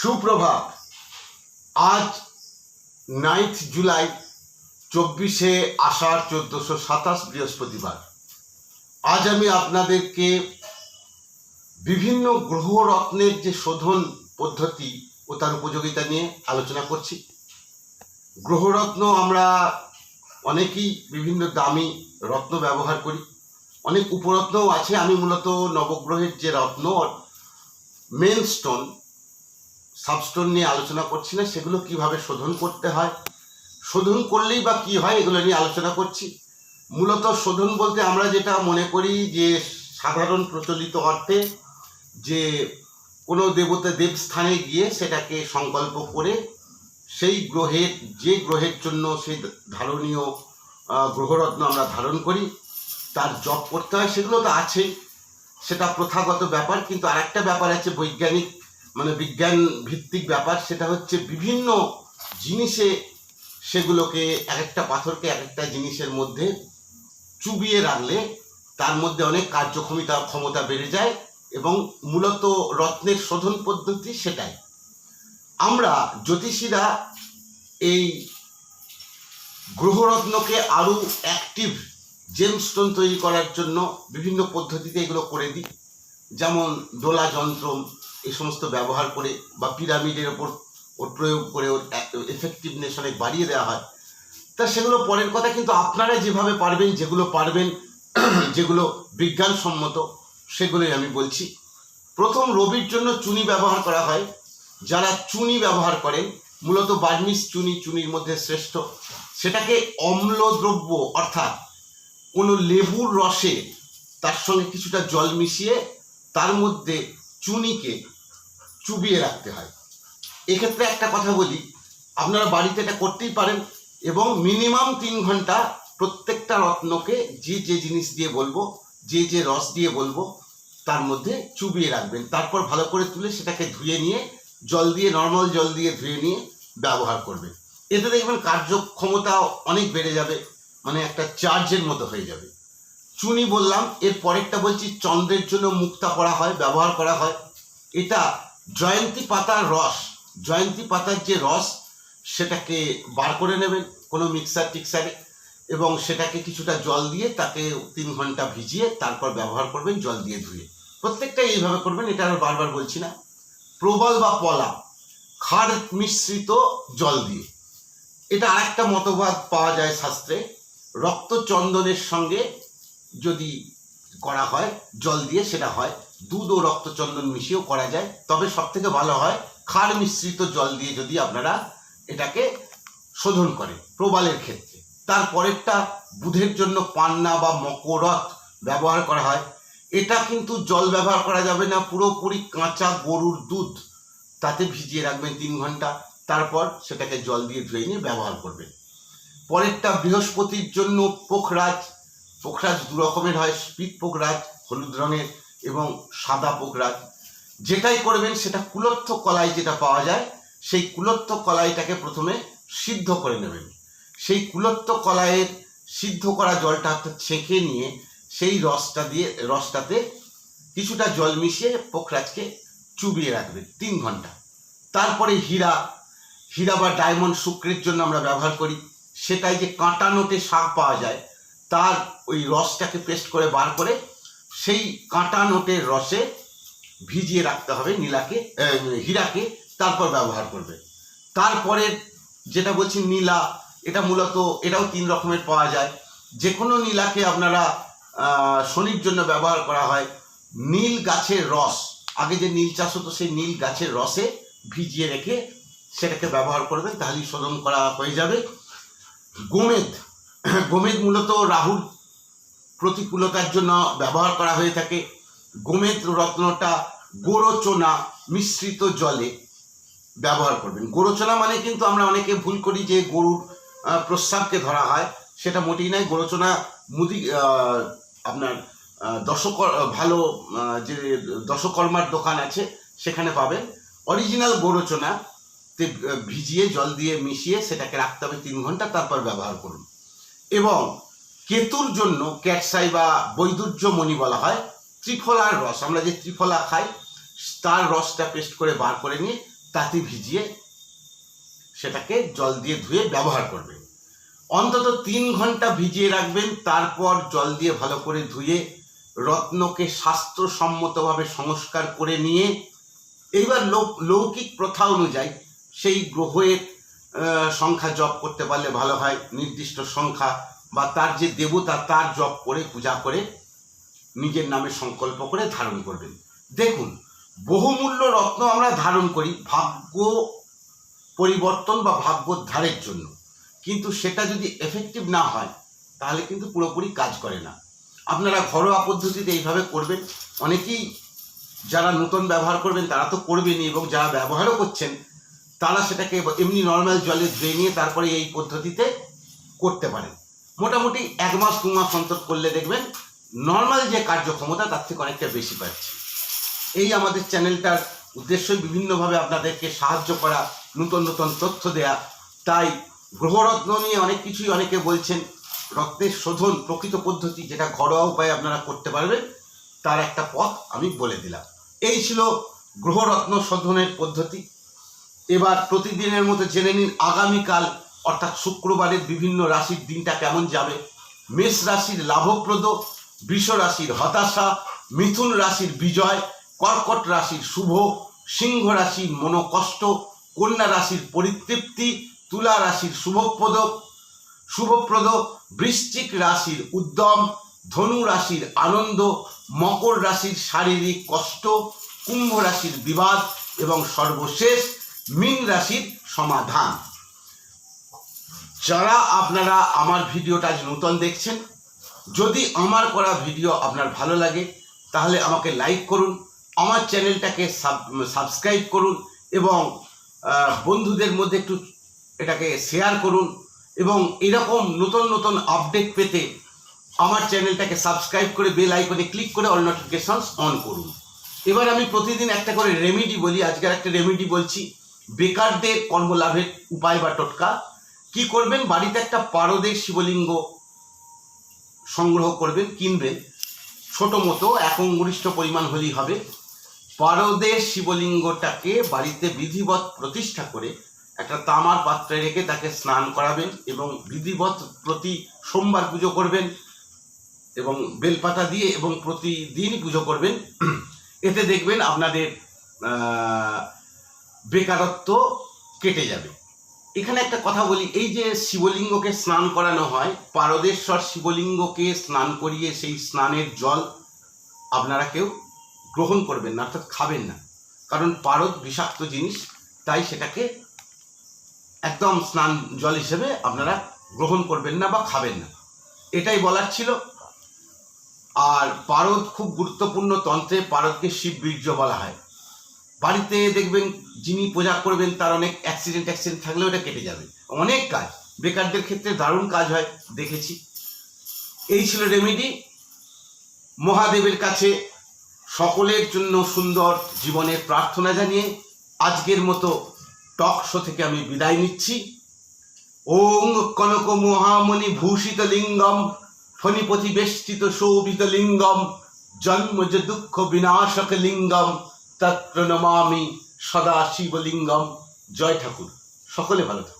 সুপ্রভাত। আজ 9 জুলাই 24শে আষাঢ় 1427 বৃহস্পতিবার। আজ আমি আপনাদেরকে বিভিন্ন গ্রহরত্নের যে শোধন পদ্ধতি ও তার উপযোগিতা নিয়ে আলোচনা করছি। গ্রহরত্ন আমরা অনেকেই বিভিন্ন দামি রত্ন ব্যবহার করি, অনেক উপরত্নও আছে। আমি মূলত নবগ্রহের যে রত্ন মেন স্টোন সাবস্টোন নিয়ে আলোচনা করছি না, সেগুলো কিভাবে শোধন করতে হয়, শোধন করলেই বা কি হয়, এগুলো নিয়ে আলোচনা করছি। মূলত শোধন বলতে আমরা যেটা মনে করি যে সাধারণ প্রচলিত অর্থে যে কোনো দেবস্থানে গিয়ে সেটাকে সংকল্প করে সেই গ্রহের যে গ্রহের জন্য সেই ধারণীয় গ্রহরত্ন আমরা ধারণ করি তার জপ করতে হয়, সেগুলো তো আছেই, সেটা প্রথাগত ব্যাপার। কিন্তু আরেকটা ব্যাপার আছে বৈজ্ঞানিক বিজ্ঞান ভিত্তিক ব্যাপার, সেটা হচ্ছে বিভিন্ন জিনিসে সেগুলোকে এক একটা পাথরকে এক একটা জিনিসের মধ্যে চুবিয়ে রাখলে তার মধ্যে অনেক ক্ষমতা বেড়ে যায়, এবং মূলত রত্নের শোধন পদ্ধতি সেটাই। আমরা জ্যোতিষীরা এই গ্রহরত্নকে আরও অ্যাক্টিভ জেমস্টোন তৈরি করার জন্য বিভিন্ন পদ্ধতিতে এগুলো করে দিই, যেমন দোলা যন্ত্র এই সমস্ত ব্যবহার করে বা পিরামিডের ওপর ওর প্রয়োগ করে ওর এফেক্টিভনেস অনেক বাড়িয়ে দেওয়া হয়। তা সেগুলো পরের কথা, কিন্তু আপনারা যেভাবে পারবেন, যেগুলো পারবেন, যেগুলো বিজ্ঞানসম্মত সেগুলোই আমি বলছি। প্রথম রবির জন্য চুনি ব্যবহার করা হয়। যারা চুনি ব্যবহার করেন, মূলত বার্মিজ চুনির মধ্যে শ্রেষ্ঠ। সেটাকে অম্লদ্রব্য অর্থাৎ কোনো লেবুর রসে তার সঙ্গে কিছুটা জল মিশিয়ে তার মধ্যে চুনিকে চুবিয়ে রাখতে হয়। এক্ষেত্রে একটা কথা বলি, আপনারা বাড়িতে এটা করতেই পারেন, এবং মিনিমাম 3 ঘন্টা প্রত্যেকটা রত্নকে যে জিনিস দিয়ে বলবো, যে রস দিয়ে বলবো তার মধ্যে চুবিয়ে রাখবেন। তারপর ভালো করে তুলে সেটাকে ধুয়ে নিয়ে নর্মাল জল দিয়ে ধুয়ে নিয়ে ব্যবহার করবেন। এতে দেখবেন কার্যক্ষমতা অনেক বেড়ে যাবে, একটা চার্জের মতো হয়ে যাবে। চুনি বললাম, এর পরেরটা বলছি চন্দ্রের জন্য মুক্তা করা হয়, ব্যবহার করা হয়। এটা জয়ন্তী পাতার রস, জয়ন্তী পাতার যে রস সেটাকে বার করে নেবেন কোনো টিক্সারে, এবং সেটাকে কিছুটা জল দিয়ে তাকে 3 ঘন্টা ভিজিয়ে তারপর ব্যবহার করবেন জল দিয়ে ধুয়ে। প্রত্যেকটাই এইভাবে করবেন, এটা আর বারবার বলছি না। প্রবল বা পলা, ক্ষার মিশ্রিত জল দিয়ে, এটা আরেকটা মতবাদ পাওয়া যায় শাস্ত্রে। রক্তচন্দনের সঙ্গে যদি করা হয় জল দিয়ে, সেটা হয়। দুধ ও রক্তচন্দন মিশিয়েও করা যায়, তবে সব থেকে ভালো হয় ক্ষার মিশ্রিত জল দিয়ে যদি আপনারা এটাকে শোধন করেন প্রবালের ক্ষেত্রে। তারপরেরটা বুধের জন্য পান্না বা মকরত ব্যবহার করা হয়। এটা কিন্তু জল ব্যবহার করা যাবে না, পুরোপুরি কাঁচা গরুর দুধ তাতে ভিজিয়ে রাখবেন 3 ঘন্টা, তারপর সেটাকে জল দিয়ে ধুয়ে নিয়ে ব্যবহার করবেন। পরেরটা বৃহস্পতির জন্য পোখরাজ। পোখরাজ 2 রকমের হয়, স্পিত পোখরাজ হলুদ রঙের এবং সাদা পোখরাজ। যেটাই করবেন সেটা কুলত্থ কলাই যেটা পাওয়া যায়, সেই কুলত্থ কলাইটাকে প্রথমে সিদ্ধ করে নেবেন। সেই কুলত্থ কলাইয়ের সিদ্ধ করা জলটা ছেঁকে নিয়ে সেই রসটাতে কিছুটা জল মিশিয়ে পোখরাজকে চুবিয়ে রাখবেন 3 ঘন্টা। তারপরে হীরা বা ডায়মন্ড শুক্রের জন্য আমরা ব্যবহার করি। সেটাই যে কাঁটা নোটে শাক পাওয়া যায়, তার ওই রসটাকে পেস্ট করে বার করে সেই কাঁটা নোটের রসে ভিজিয়ে রাখতে হবে হীরাকে, তারপর ব্যবহার করবে। তারপরে যেটা বলছি নীলা, এটা মূলত এটাও 3 রকমের পাওয়া যায়। যে কোনো নীলাকে আপনারা শনির জন্য ব্যবহার করা হয়। নীল গাছের রস, আগে যে নীল চাষ হতো সেই নীল গাছের রসে ভিজিয়ে রেখে সেটাকে ব্যবহার করবেন, তাহলেই শোধন করা হয়ে যাবে। গোমেদ মূলত রাহুর প্রতিকূলতার জন্য ব্যবহার করা হয়ে থাকে। গোমেদ রত্নটা গোরচনা মিশ্রিত জলে ব্যবহার করবেন। গোরচনা কিন্তু আমরা অনেকে ভুল করি যে গরুর প্রস্রাবকে ধরা হয়, সেটা মোটেই নয়। গোরচনা আপনার ভালো যে দশকর্মার দোকান আছে সেখানে পাবেন। অরিজিনাল গোরচনাতে ভিজিয়ে জল দিয়ে মিশিয়ে সেটাকে রাখতে হবে 3 ঘন্টা, তারপর ব্যবহার করুন। এবং কেতুর জন্য ক্যাটসাই বা বৈদুর্যমণি বলা হয়। ত্রিফলার রস, আমরা যে ত্রিফলা খাই তার রসটা পেস্ট করে বার করে নিয়ে তাতে ভিজিয়ে সেটাকে জল দিয়ে ধুয়ে ব্যবহার করবেন। অন্তত 3 ঘন্টা ভিজিয়ে রাখবেন, তারপর জল দিয়ে ভালো করে ধুয়ে রত্নকে শাস্ত্রসম্মতভাবে সংস্কার করে নিয়ে এইবার লৌকিক প্রথা অনুযায়ী সেই গ্রহের সংখ্যা জপ করতে পারলে ভালো হয়, নির্দিষ্ট সংখ্যা বা তার যে দেবতা তার জপ করে পূজা করে নিজের নামে সংকল্প করে ধারণ করবেন। দেখুন, বহুমূল্য রত্ন আমরা ধারণ করি ভাগ্য পরিবর্তন বা ভাগ্যোদ্ধারের জন্য, কিন্তু সেটা যদি এফেক্টিভ না হয় তাহলে কিন্তু পুরোপুরি কাজ করে না। আপনারা ঘরোয়া পদ্ধতিতে এইভাবে করবেন। অনেকেই যারা নতুন ব্যবহার করবেন তারা তো করবেনই, এবং যারা ব্যবহারও করছেন তারা সেটাকে এমনি নর্মাল জলে ধুয়ে নিয়ে তারপরে এই পদ্ধতিতে করতে পারেন। মোটামুটি 1 মাস 2 মাস অন্তর করলে দেখবেন নর্মাল যে কার্যক্ষমতা তার থেকে অনেকটা বেশি পাচ্ছে। এই আমাদের চ্যানেলটার উদ্দেশ্যই বিভিন্নভাবে আপনাদেরকে সাহায্য করা, নতুন নতুন তথ্য দেয়া। তাই গ্রহরত্ন নিয়ে অনেক কিছুই অনেকে বলছেন, রত্নের শোধন প্রকৃত পদ্ধতি যেটা ঘরোয়া উপায়ে আপনারা করতে পারবেন তার একটা পথ আমি বলে দিলাম। এই ছিল গ্রহরত্ন শোধনের পদ্ধতি। এবার প্রতিদিনের মতো জেনে নিন আগামীকাল অর্থাৎ শুক্রবারের বিভিন্ন রাশির দিনটা কেমন যাবে। মেষ রাশির লাভপ্রদ, বৃষ রাশির হতাশা, মিথুন রাশির বিজয়, কর্কট রাশির শুভ, সিংহ রাশির মনোকষ্ট, কন্যা রাশির পরিতৃপ্তি, তুলা রাশির শুভপ্রদ, বৃশ্চিক রাশির উদ্যম, ধনু রাশির আনন্দ, মকর রাশির শারীরিক কষ্ট, কুম্ভ রাশির বিবাদ এবং সর্বশেষ মীন রাশির সমাধান। যারা আপনারা আমার ভিডিওটা আজ নতুন দেখছেন, যদি আমার করা ভিডিও আপনার ভালো লাগে তাহলে আমাকে লাইক করুন, আমার চ্যানেলটাকে সাবস্ক্রাইব করুন এবং বন্ধুদের মধ্যে একটু এটাকে শেয়ার করুন, এবং এরকম নতুন নতুন আপডেট পেতে আমার চ্যানেলটাকে সাবস্ক্রাইব করে বেল আইকনে ক্লিক করে অল নোটিফিকেশনস অন করুন। এবার আমি প্রতিদিন একটা করে রেমেডি বলি। আজকের একটা রেমেডি বলছি, বেকারদের কর্মলাভের উপায় বা টোটকা। কি করবেন, বাড়িতে একটা পারদের শিবলিঙ্গ সংগ্রহ করবেন, কিনবেন, ছোট মতো 1 অঙ্গুষ্ঠ পরিমাণ হলেই হবে। পারদের শিবলিঙ্গটাকে বাড়িতে বিধিবৎ প্রতিষ্ঠা করে একটা তামার পাত্রে রেখে তাকে স্নান করাবেন এবং বিধিবৎ প্রতি সোমবার পুজো করবেন এবং বেলপাতা দিয়ে, এবং প্রতিদিন পুজো করবেন। এতে দেখবেন আপনাদের বেকারত্ব কেটে যাবে। এখানে একটা কথা বলি, এই যে শিবলিঙ্গকে স্নান করানো হয়, পারদেশ্বর শিবলিঙ্গকে স্নান করিয়ে সেই স্নানের জল আপনারা কেউ গ্রহণ করবেন না, অর্থাৎ খাবেন না, কারণ পারদ বিষাক্ত জিনিস, তাই সেটাকে একদম স্নান জল হিসেবে আপনারা গ্রহণ করবেন না বা খাবেন না, এটাই বলার ছিল। আর পারদ খুব গুরুত্বপূর্ণ তন্ত্রে, পারদকে শিব বীর্য বলা হয়। বাড়িতে দেখবেন যিনি পূজা করবেন তার অনেক অ্যাক্সিডেন্ট থাকলেও এটা কেটে যাবে। অনেক কাজ, বেকারদের ক্ষেত্রে দারুণ কাজ হয়, দেখেছি। এই ছিল রেমেডি। মহাদেবের কাছে সকলের জন্য সুন্দর জীবনের প্রার্থনা জানিয়ে আজকের মতো টক শো থেকে আমি বিদায় নিচ্ছি। ওং কনক মহামণি ভূষিত লিঙ্গম ফণিপতি বেষ্টিত শোভিত লিঙ্গম জন্মজ দুঃখ বিনাশক লিঙ্গম তত্র নমামি সদা শিবলিঙ্গম। জয় ঠাকুর। সকলে ভালো থাকুন।